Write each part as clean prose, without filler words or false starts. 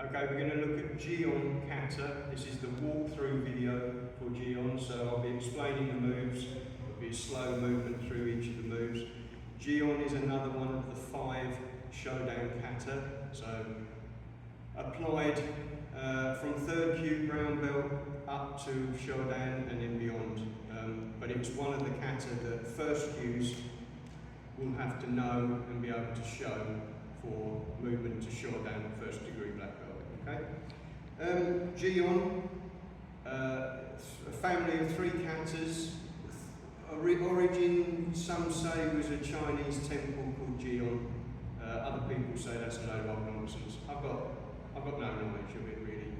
Okay, we're going to look at Jion kata. This is the walkthrough video for Jion, so I'll be explaining the moves. There'll be a slow movement through each of the moves. Jion is another one of the 5 Shodan kata, so applied from 3rd kyu brown belt up to Shodan and then beyond. But it's one of the kata that first kyus will have to know and be able to show for movement to Shodan, 1st degree black belt. Okay. Jion, a family of 3 katas. Origin, some say, was a Chinese temple called Jion. Other people say that's a load of nonsense. I've got no knowledge of it really.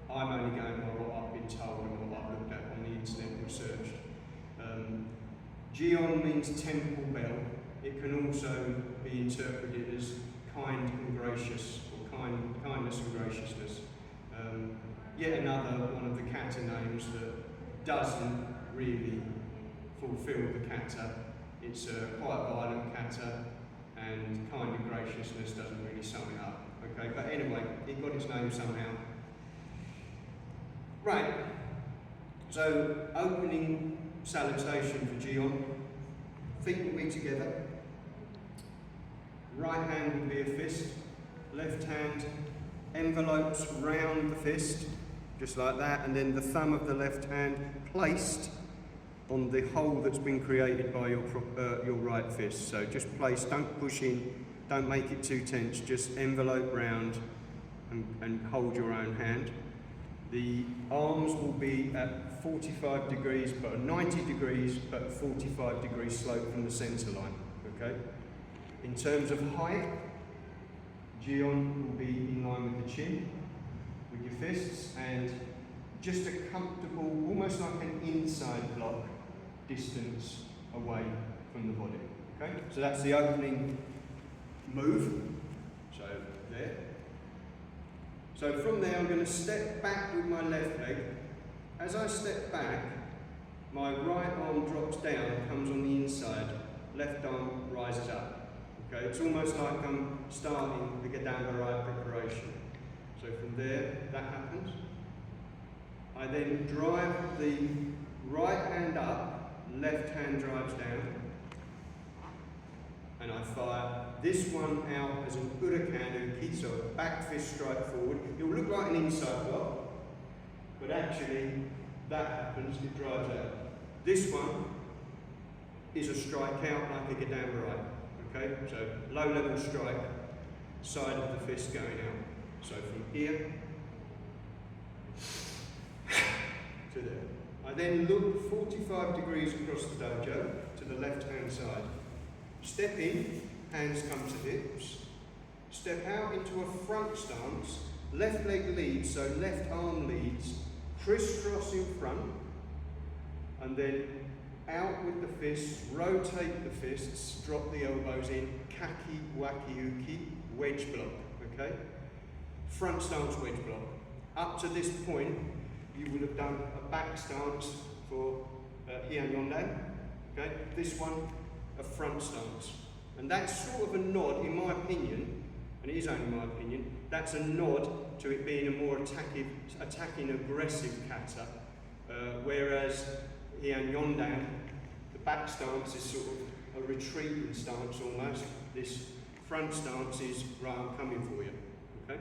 I'm only going by what I've been told and what I've looked at on the internet and researched. Jion means temple bell. It can also be interpreted as kind and gracious, or kindness and graciousness. Yet another one of the kata names that doesn't really fulfill the kata. It's quite a violent kata, and kind and graciousness doesn't really sum it up. Okay, but anyway, it got its name somehow. Right, so opening salutation for Jion. Feet will be together. Right hand will be a fist. Left hand envelopes round the fist, just like that, and then the thumb of the left hand placed on the hole that's been created by your right fist. So just place, don't push in, don't make it too tense, just envelope round and hold your own hand. The arms will be at 45 degrees, but 90 degrees, but 45 degrees slope from the centre line, okay? In terms of height, Jion will be in line with the chin, with your fists, and just a comfortable, almost like an inside block distance away from the body, okay? So that's the opening move, so there. So from there I'm going to step back with my left leg. As I step back, my right arm drops down, comes on the inside, left arm rises up. Okay, it's almost like I'm starting the Gadamba preparation. So from there, that happens. I then drive the right hand up, left hand drives down, and I fire this one out as an urakan, so a back fist strike forward. It will look like an inside block, but actually that happens, it drives out. This one is a strike out like a Gadamba right. Okay, so low level strike, side of the fist going out. So from here to there. I then look 45 degrees across the dojo to the left hand side. Step in, hands come to hips. Step out into a front stance, left leg leads, so left arm leads, crisscross in front, and then out with the fists, rotate the fists, drop the elbows in, kaki, waki, uki, wedge block, okay? Front stance wedge block. Up to this point, you would have done a back stance for Jion Yondan, okay? This one, a front stance. And that's sort of a nod, in my opinion, and it is only my opinion, that's a nod to it being a more attacking aggressive kata, whereas Jion Yondan, the back stance is sort of a retreating stance almost. This front stance is, right, I'm coming for you. Okay?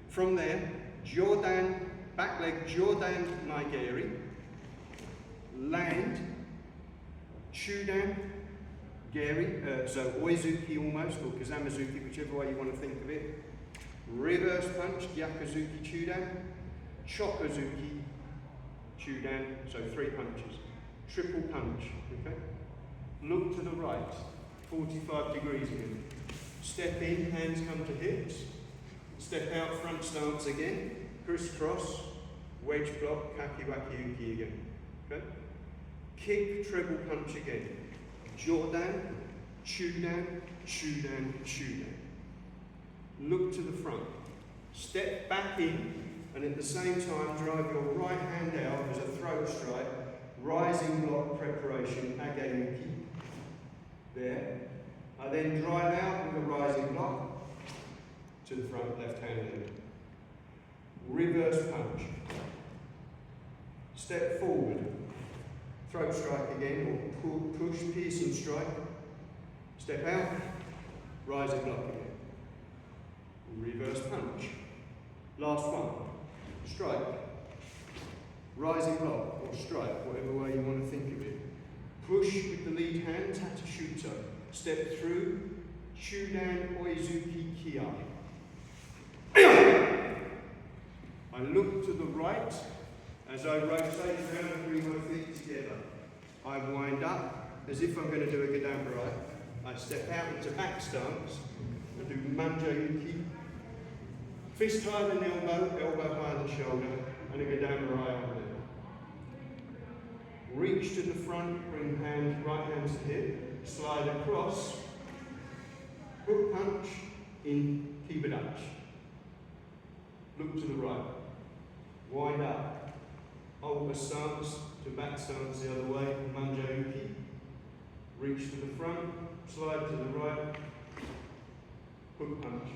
From there, Jordan, back leg, Jordan Naigiri, land, Chudan, Geri, so Oizuki almost, or Kazamazuki, whichever way you want to think of it. Reverse punch, Gyakuzuki Chudan, Chokazuki Chudan, so 3 punches. Triple punch, okay? Look to the right, 45 degrees again. Step in, hands come to hips. Step out, front stance again. Crisscross, wedge block, kaki waki uki again, okay? Kick, treble punch again. Jordan, Chudan, Chudan, Chudan. Look to the front. Step back in, and at the same time drive your right hand out as a throat strike, rising block preparation, agayuki, there. I then drive out with a rising block to the front left hand leg. reverse punch. Step forward, throat strike again, or push, piercing strike. Step out, rising block again. Reverse punch. Last one, strike. Rising block, or strike, whatever way you want to think of it. Push with the lead hand, tata shuto. Step through, chudan oizuki kiai. I look to the right as I rotate around and bring my feet together. I wind up as if I'm going to do a gadambarai. I step out into back stance and do manjayuki. Fist higher than elbow, elbow higher than shoulder, and a gadambarai on there. Reach to the front, bring right hand to hip, slide across, hook punch in kibadachi. Look to the right, wind up, alter stance to back stance the other way, manjayuki. Reach to the front, slide to the right, hook punch.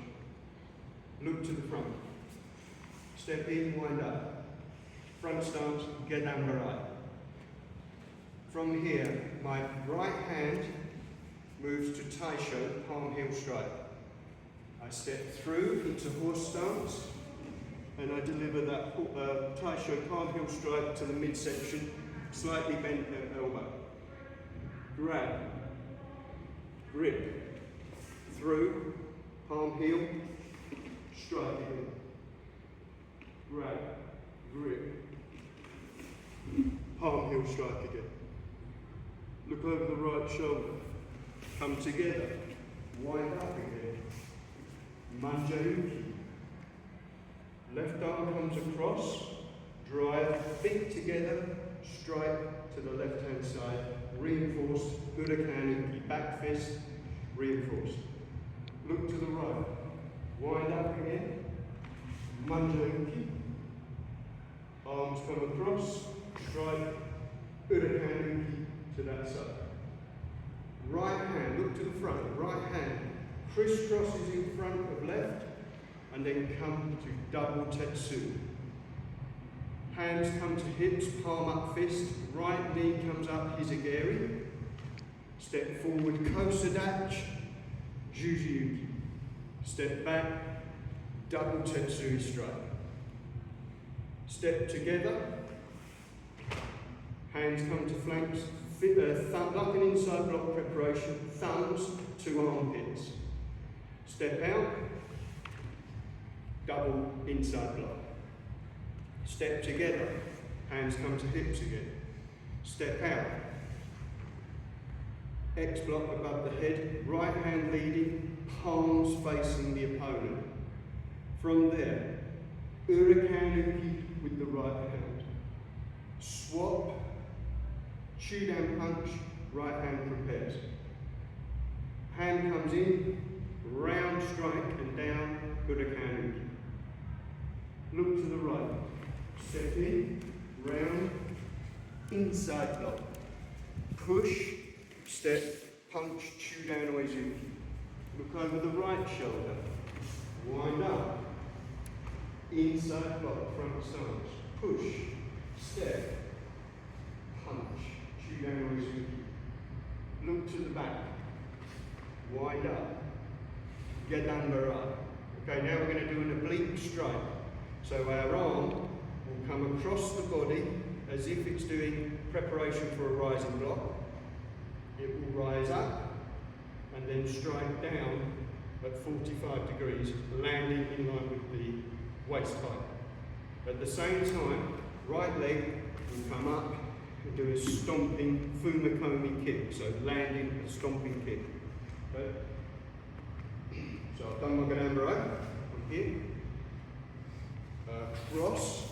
Look to the front, step in, wind up, front stance, gadambarai. From here, my right hand moves to taisho, palm heel strike. I step through into horse stance, and I deliver that taisho palm heel strike to the midsection, slightly bent elbow. Grab, grip, through, palm heel, strike again. Grab, grip, palm heel strike again. Look over the right shoulder, come together, wind up again. Manjayuki. Left arm comes across, drive, feet together, strike to the left hand side, reinforced, Udakan, back fist, reinforced. Look to the right, wind up again, Manjayuki. Arms come across, strike, Udakan, to that side. Right hand, look to the front, right hand crisscrosses in front of left, and then come to double tetsu. Hands come to hips, palm up fist, right knee comes up, hizagiri. Step forward, kosadachi, jujuyuki. Step back, double tetsui strike. Step together, hands come to flanks, like an inside block preparation, thumbs to armpits. Step out, double inside block. Step together, hands come to hips again. Step out, X block above the head, right hand leading, palms facing the opponent. From there, Urakanuki with the right hand. Swap, chudan punch, right hand prepares. Hand comes in, round strike and down, Urakanuki. Look to the right, step in, round, inside block. Push, step, punch, chudan oizuki. Look over the right shoulder, wind up, inside block, front stance. Push, step, punch, chudan oizuki. Look to the back, wind up, gadambarai. Okay, now we're going to do an oblique strike. So our arm will come across the body as if it's doing preparation for a rising block. It will rise up and then strike down at 45 degrees, landing in line with the waist height. At the same time, right leg will come up and do a stomping fumakomi kick, so landing a stomping kick. Okay? So I've done my gadambarai from here. Cross,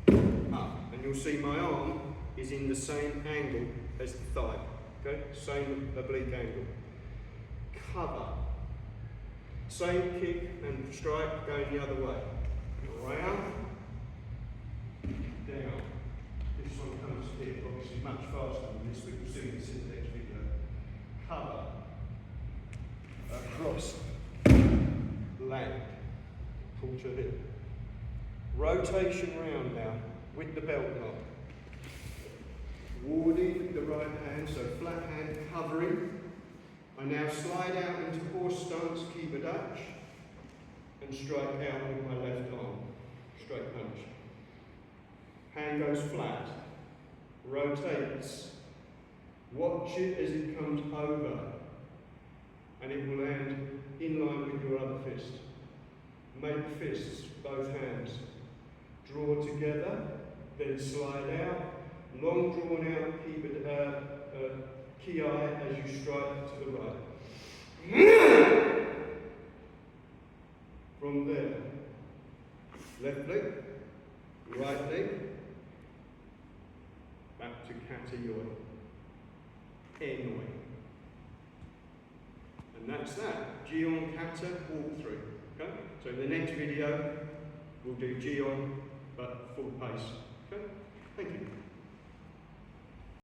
up, and you'll see my arm is in the same angle as the thigh, okay? Same oblique angle. Cover, same kick and strike going the other way. Round, down. This one comes here, obviously much faster than this, but you'll see in the syntax video. Cover, across, land, pull to hip. Rotation round now with the belt lock. Warding with the right hand, so flat hand covering. I now slide out into horse stance, keep a Dutch, and strike out with my left arm. Straight punch. Hand goes flat, rotates. Watch it as it comes over, and it will land in line with your other fist. Make fists, both hands. Draw together, then slide out. Long drawn out, keep it ki as you strike to the right. From there, left leg, right leg, back to kata Jion. Enoi. And that's that. Jion kata walkthrough. Okay? So in the next video, we'll do Jion, but full pace. Okay?